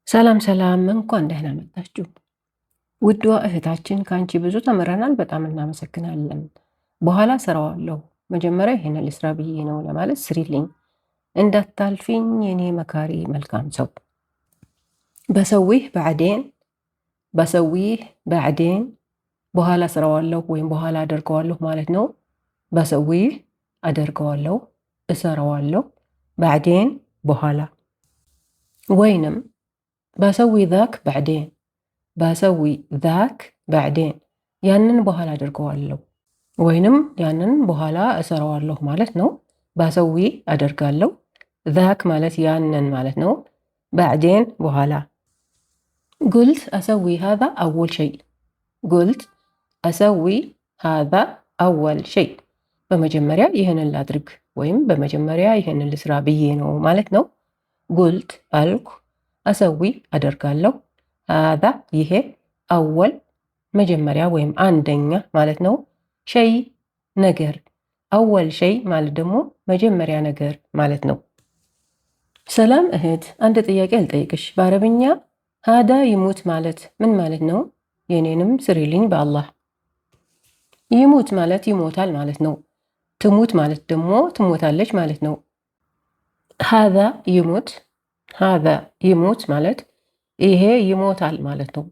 ሰላም ሰላም፣ እንኳን ደህና መጣችሁ። ውድዋ እህታችን ከአንቺ ብዙ ተምረናል፣ በጣም እናመሰግናለን። በኋላ ስራዋለሁ፣ መጀመሪያ ይሄን ልስራ ብዬ ነው ለማለት ስሪልኝ፣ እንዳታልፊኝ የኔ መካሪ መልካም ሰው። በሰዊህ ባዕዴን፣ በሰዊህ ባዕዴን፣ በኋላ ስራዋለሁ ወይም በኋላ አደርገዋለሁ ማለት ነው። በሰዊህ አደርገዋለሁ፣ እሰራዋለሁ፣ ባዕዴን በኋላ፣ ወይንም بسوي ذاك بعدين بسوي ذاك بعدين ያንን በኋላ አደርገዋለሁ ወይንም ያንን በኋላ እሰራዋለሁ ማለት ነው። በሰዊ አደርጋለሁ። ذاك ማለት ያንን ማለት ነው። بعدين በኋላ قلت أسوي هذا أول شيء قلت أسوي هذا أول شيء በመጀመሪያ ይህንን ላድርግ ወይም በመጀመሪያ ይህንን ልስራ ብዬ ነው ማለት ነው። قلت አልኩ አሰዊ አደርጋለሁ። ሃዛ ይሄ፣ አወል መጀመሪያ ወይም አንደኛ ማለት ነው። ሸይ ነገር፣ አወል ሸይ ማለት ደግሞ መጀመሪያ ነገር ማለት ነው። ሰላም እህት፣ አንድ ጥያቄ ልጠይቅሽ። በአረብኛ ሃዳ ይሙት ማለት ምን ማለት ነው? የኔንም ስሪልኝ በአላህ። ይሙት ማለት ይሞታል ማለት ነው። ትሙት ማለት ደግሞ ትሞታለች ማለት ነው። ሃዛ ይሙት፣ ሃዛ ይሙት ማለት ይሄ ይሞታል ማለት ነው።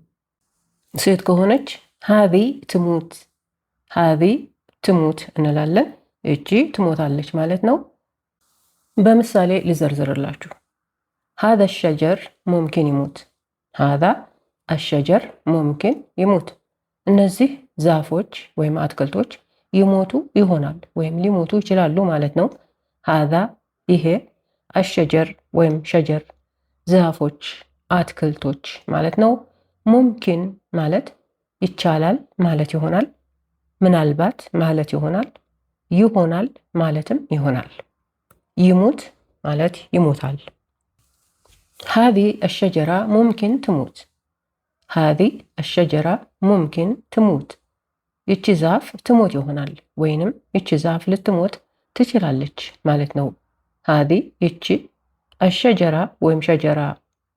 ሴት ከሆነች ሃዚ ትሙት፣ ሃዚ ትሙት እንላለን። እቺ ትሞታለች ማለት ነው። በምሳሌ ልዘርዝርላችሁ። ሃዛ አሸጀር ሙምኪን ይሙት፣ ሃዛ አሸጀር ሙምኪን ይሙት። እነዚህ ዛፎች ወይም አትክልቶች ይሞቱ ይሆናል ወይም ሊሞቱ ይችላሉ ማለት ነው። ሃዛ ይሄ፣ አሸጀር ወይም ሸጀር ዛፎች አትክልቶች ማለት ነው። ሙምኪን ማለት ይቻላል ማለት ይሆናል። ምናልባት ማለት ይሆናል። ይሆናል ማለትም ይሆናል። ይሙት ማለት ይሞታል። ሃዚ አሸጀራ ሙምኪን ትሙት፣ ሃዚ አሸጀራ ሙምኪን ትሙት። ይቺ ዛፍ ትሞት ይሆናል ወይንም ይቺ ዛፍ ልትሞት ትችላለች ማለት ነው። ሃዚ ይቺ፣ አሸጀራ ወይም ሸጀራ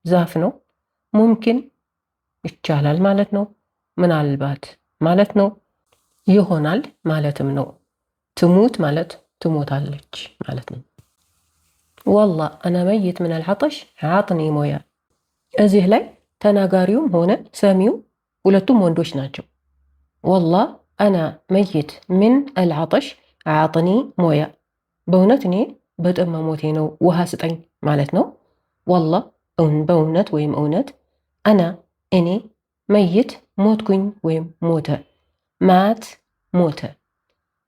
ዛፍ ነው። ሙምኪን ይቻላል ማለት ነው። ምናልባት ማለት ነው። ይሆናል ማለትም ነው። ትሙት ማለት ትሞታለች ማለት ነው። ወላ አና መይት ምን አልዓጠሽ ዓጥኒ ሞያ። እዚህ ላይ ተናጋሪውም ሆነ ሰሚው ሁለቱም ወንዶች ናቸው። ወላ አና መይት ምን አልዓጠሽ ዓጥኒ ሞያ፣ በእውነት እኔ በጥም መሞቴ ነው ውሃ ስጠኝ ማለት ነው። ወላ በእውነት ወይም እውነት፣ አና እኔ፣ መይት ሞትኩኝ ወይም ሞተ፣ ማት ሞተ።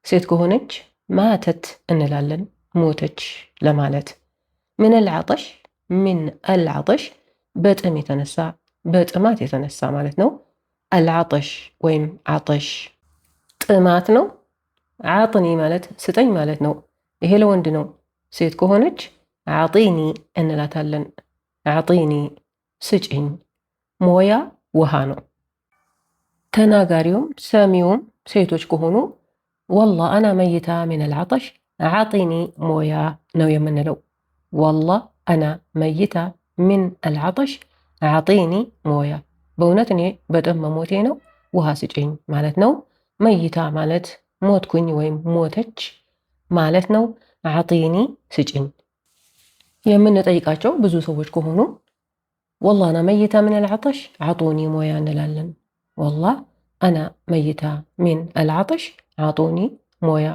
ሴት ከሆነች ማተት እንላለን ሞተች ለማለት። ምን አልዓጠሽ፣ ምን አልዓጠሽ በጥም የተነሳ በጥማት የተነሳ ማለት ነው። አልዓጠሽ ወይም ዓጠሽ ጥማት ነው። ዓጥኒ ማለት ስጠኝ ማለት ነው። ይሄ ለወንድ ነው። ሴት ከሆነች አዕጢኒ እንላታለን። አዕጢኒ ስጭኝ። ሞያ ውሃ ነው። ተናጋሪውም ሰሚውም ሴቶች ከሆኑ ወላ አና መይታ ምን አልዓጠሽ አዕጢኒ ሞያ ነው የምንለው። ወላ አና መይታ ምን አልዓጠሽ አዕጢኒ ሞያ፣ በእውነት እኔ በጥም መሞቴ ነው ውሃ ስጭኝ ማለት ነው። መይታ ማለት ሞትኩኝ ወይም ሞተች ማለት ነው። አዕጢኒ ስጭኝ። የምንጠይቃቸው ብዙ ሰዎች ከሆኑ ወላ አና መይታ ምን አልዓጠሽ አዕጡኒ ሞያ እንላለን። ወላ አና መይታ ምን አልዓጠሽ አዕጡኒ ሞያ።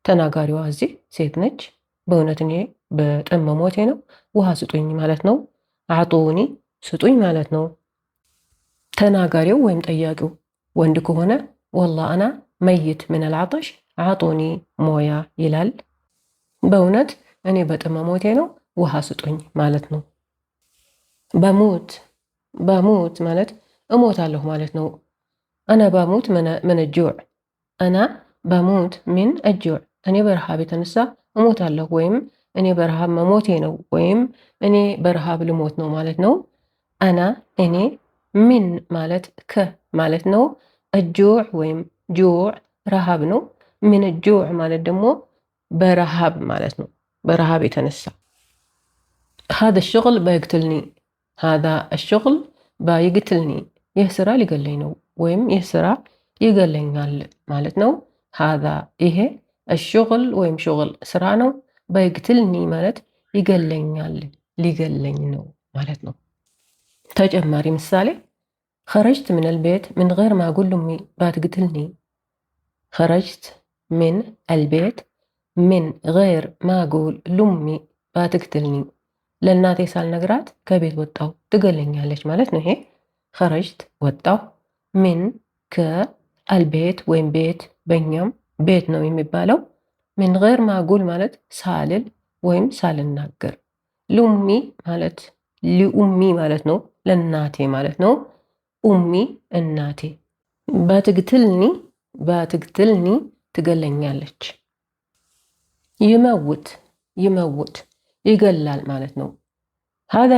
ተናጋሪዋ እዚህ ሴት ነች። በእውነት እኔ በጥም መሞቴ ነው ውሃ ስጡኝ ማለት ነው። አዕጡኒ ስጡኝ ማለት ነው። ተናጋሪው ወይም ጠያቂው ወንድ ከሆነ ወላ አና መይት ምን አልዓጠሽ አዕጡኒ ሞያ ይላል። በእውነት እኔ በጥም መሞቴ ነው ውሃ ስጡኝ ማለት ነው። በሙት፣ በሙት ማለት እሞታለሁ ማለት ነው። አና በሙት ምን እጁዕ፣ አና በሙት ምን እጁዕ፣ እኔ በረሃብ የተነሳ እሞታለሁ ወይም እኔ በረሃብ መሞቴ ነው ወይም እኔ በረሃብ ልሞት ነው ማለት ነው። አና እኔ፣ ምን ማለት ከ ማለት ነው። እጁዕ ወይም ጁዕ ረሃብ ነው። ምን እጁዕ ማለት ደግሞ በረሃብ ማለት ነው። በረሃብ የተነሳ ሃذا الشغل بيقتلني፣ هذا الشغل بايقتلني ይህ ስራ ሊገለኝ ነው ወይም ይህ ስራ ይገለኛል ማለት ነው። هذا ይሄ الشغل ወይም شغل ስራ ነው። ባይቅትልኒ ማለት ይገለኛል ሊገለኝ ነው ማለት ነው። ተጨማሪ ምሳሌ خرجت من البيت من غير ما أقول لأمي باتقتلني. خرجت من البيت من غير ما أقول لأمي باتقتلني ለእናቴ ሳልነግራት ከቤት ወጣሁ ትገለኛለች ማለት ነው። ይሄ خرجت ወጣሁ ምን ከአልቤት ወይም ቤት በእኛም ቤት ነው የሚባለው። ምን غير ما أقول ማለት ሳልል ወይም ሳልናገር። ሉሚ ማለት ሊኡሚ ማለት ነው ለእናቴ ማለት ነው። ኡሚ እናቴ። ባትግትልኒ ትገለኛለች። ይመውት ይገላል ማለት ነው። هذا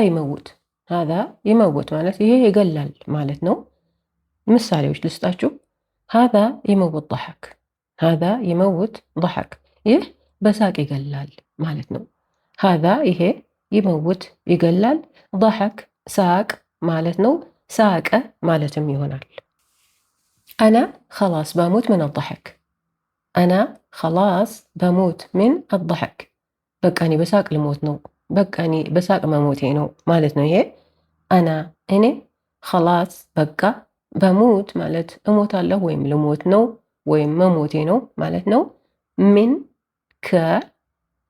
ይመውት ማለት ይሄ ይገላል ማለት ነው። ምሳሌዎች ልስጣችሁ። هذا ይመውት ضحك ይህ በሳቅ ይገላል ማለት ነው። هذا ይሄ ይመውት ይገላል፣ ضحك ሳቅ ማለት ነው። ሳቀ ማለትም ይሆናል። أنا خلاص بموت من الضحك. أنا خلاص بموت من الضحك በቃ እኔ በሳቅ ልሞት ነው፣ በቃ እኔ በሳቅ መሞቴ ነው ማለት ነው። ይሄ አና እኔ خلاص በቃ በሞት ማለት እሞታለሁ ወይም ልሞት ነው ወይም መሞቴ ነው ማለት ነው። ምን ከ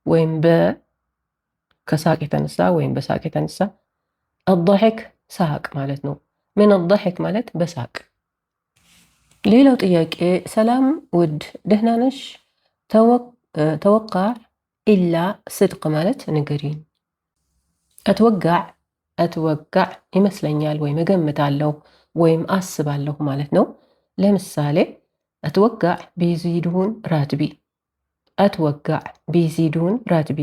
ወይም ከሳቅ የተነሳ ወይም በሳቅ የተነሳ الضحك ሳቅ ማለት ነው። ምን الضحك ማለት በሳቅ። ሌላው ጥያቄ ሰላም ውድ ደህና ነሽ? ተወቃዕ ኢላ ስድቅ ማለት ንገሪኝ። አትወጋዕ ይመስለኛል ወይም እገምታለሁ ወይም አስባለሁ ማለት ነው። ለምሳሌ አትወጋዕ ቢዚዱን ራትቢ። አትወጋዕ ቢዚዱን ራትቢ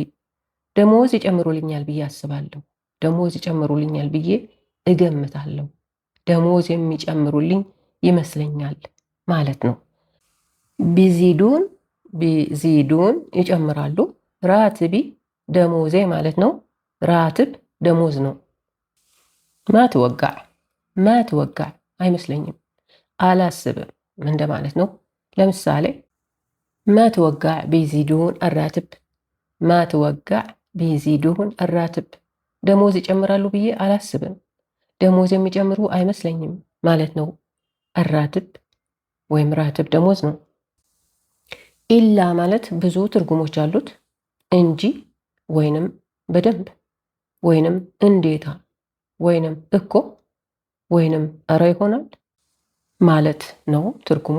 ደሞዝ ይጨምሩልኛል ብዬ አስባለሁ። ደሞዝ ይጨምሩልኛል ብዬ እገምታለሁ። ደሞዝ የሚጨምሩልኝ ይመስለኛል ማለት ነው። ቢዚዱን ይጨምራሉ። ራትቢ ደሞዜ ማለት ነው። ራትብ ደሞዝ ነው። ማትወጋዕ አይመስለኝም፣ አላስብም እንደማለት ነው። ለምሳሌ ማትወጋዕ ቢዚዱን አራትብ። ማትወጋዕ ቢዚዱን አራትብ ደሞዝ ይጨምራሉ ብዬ አላስብም፣ ደሞዝ የሚጨምሩ አይመስለኝም ማለት ነው። አራትብ ወይም ራትብ ደሞዝ ነው። ኢላ ማለት ብዙ ትርጉሞች አሉት። እንጂ ወይንም በደንብ ወይንም እንዴታ ወይንም እኮ ወይንም እረ ይሆናል ማለት ነው ትርጉሙ።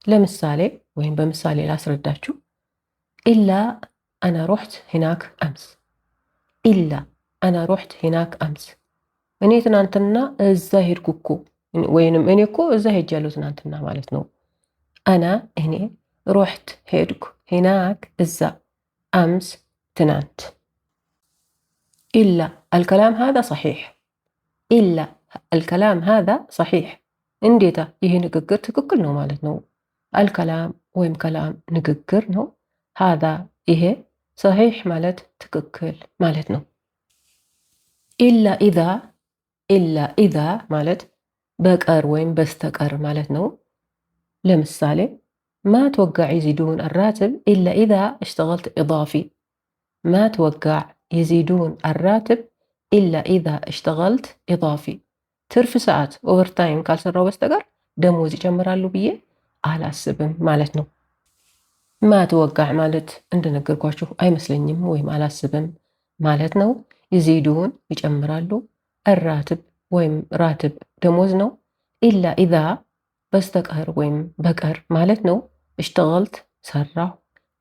ለምሳሌ ወይም በምሳሌ ላስረዳችሁ። ኢላ አና ሩሕት ሂናክ አምስ። ኢላ አና ሩሕት ሂናክ አምስ እኔ ትናንትና እዛ ሄድኩ እኮ ወይንም እኔ እኮ እዛ ሄጃለሁ ትናንትና ማለት ነው። አና እኔ ሩሕት ሄድኩ ሂናክ እዛ አምስ ትናንት። ኢላ አልከላም ሃዛ ሰሒሕ። ኢላ አልከላም ሃዛ ሰሒሕ እንዴታ ይህ ንግግር ትክክል ነው ማለት ነው። አልከላም ወይም ከላም ንግግር ነው። ሃዛ ይሄ ሰሒሕ ማለት ትክክል ማለት ነው። ኢላ ኢዛ ማለት በቀር ወይም በስተቀር ማለት ነው። ለምሳሌ ما توقع يزيدون الراتب إلا إذا اشتغلت إضافي. ما توقع يزيدون الراتب إلا إذا اشتغلت إضافي. ትርፍ ሰዓት ኦቨርታይም ካልሰራው በስተቀር ደሞዝ ይጨምራሉ ብዬ አላስብም ማለት ነው። ማትወጋዕ ማለት እንደነገርኳችሁ አይመስለኝም ወይም አላስብም ማለት ነው። ይዚዱን ይጨምራሉ። الراتب ወይም ራትብ ደሞዝ ነው። ኢላ ኢዛ በስተቀር ወይም በቀር ማለት ነው። اشتغلت ሰራሁ።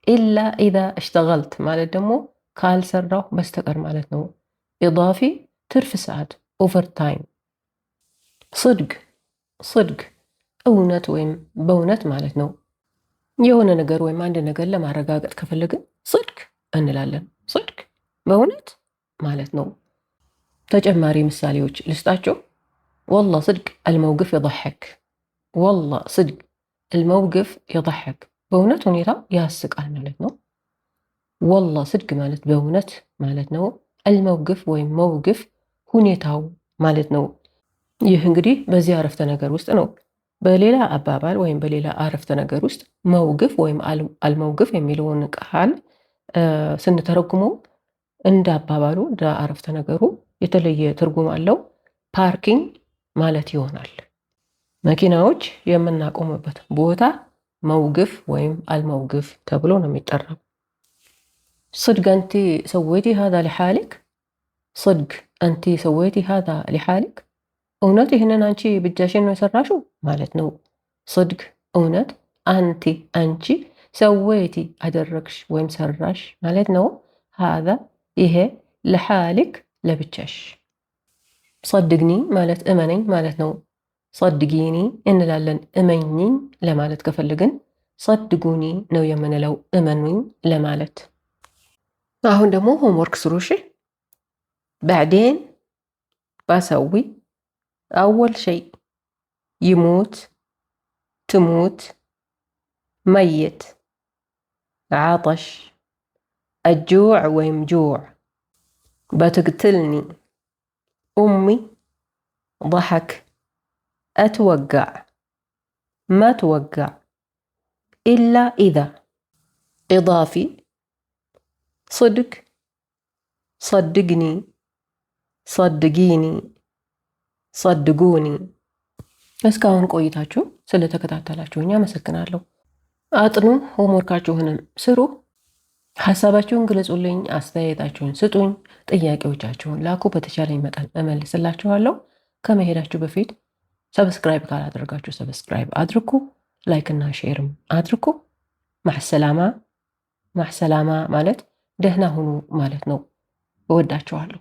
ኢላ ኢዛ اشتغلت ማለት ደግሞ ካልሰራሁ በስተቀር ማለት ነው። ኢዳፊ ትርፍ ሰዓት ኦቨርታይም። صدق እውነት ወይም በእውነት ማለት ነው። የሆነ ነገር ወይም አንድ ነገር ለማረጋገጥ ከፈለግን صدق እንላለን። صدق በእውነት ማለት ነው። ተጨማሪ ምሳሌዎች ልስጣቸው። والله صدق الموقف يضحك. والله صدق الموقف يضحك በእውነት ሁኔታ ያስቃል ማለት ነው። والله صدق ማለት በእውነት ማለት ነው። الموقف ወይም موقف ሁኔታው ማለት ነው። ይህ እንግዲህ በዚህ አረፍተ ነገር ውስጥ ነው። በሌላ አባባል ወይም በሌላ አረፍተ ነገር ውስጥ መውግፍ ወይም አልመውግፍ የሚለውን ቃል ስንተረጉመው እንደ አባባሉ እንደ አረፍተ ነገሩ የተለየ ትርጉም አለው። ፓርኪንግ ማለት ይሆናል። መኪናዎች የምናቆምበት ቦታ መውግፍ ወይም አልመውግፍ ተብሎ ነው የሚጠራው። صدق أنت سويتي هذا لحالك؟ صدق أنت سويتي هذا لحالك؟ እውነት ይህንን አንቺ ብቻሽን ነው የሰራሽው ማለት ነው። صدق እውነት፣ አንቲ አንቺ፣ ሰወይቲ አደረግሽ ወይም ሰራሽ ማለት ነው። هذا ይሄ፣ لحالك ለብቻሽ። صدقኒ ማለት እመነኝ ማለት ነው። صدقيኒ እንላለን እመኝኝ ለማለት ከፈልግን። صدقوني ነው የምንለው እመኑኝ ለማለት። አሁን ደግሞ ሆምወርክ ስሩ እሺ። بعدين بسوي أول شيء يموت تموت ميت عطش الجوع ويمجوع بتقتلني أمي ضحك أتوقع ما توقع إلا إذا إضافي صدق صدقني صدقيني صدقوني። እስካሁን ቆይታችሁ ስለተከታተላችሁኝ አመሰግናለሁ። አጥኑ፣ ሆምወርካችሁንም ስሩ፣ ሐሳባችሁን ግለጹልኝ፣ አስተያየታችሁን ስጡኝ፣ ጥያቄዎቻችሁን ላኩ። በተቻለኝ መጠን እመልስላችኋለሁ። ከመሄዳችሁ በፊት ሰብስክራይብ ካላደረጋችሁ ሰብስክራይብ አድርጉ፣ ላይክ እና ሼርም አድርጉ። ማዕሰላማ። ማዕሰላማ ማለት ደህና ሁኑ ማለት ነው። እወዳችኋለሁ።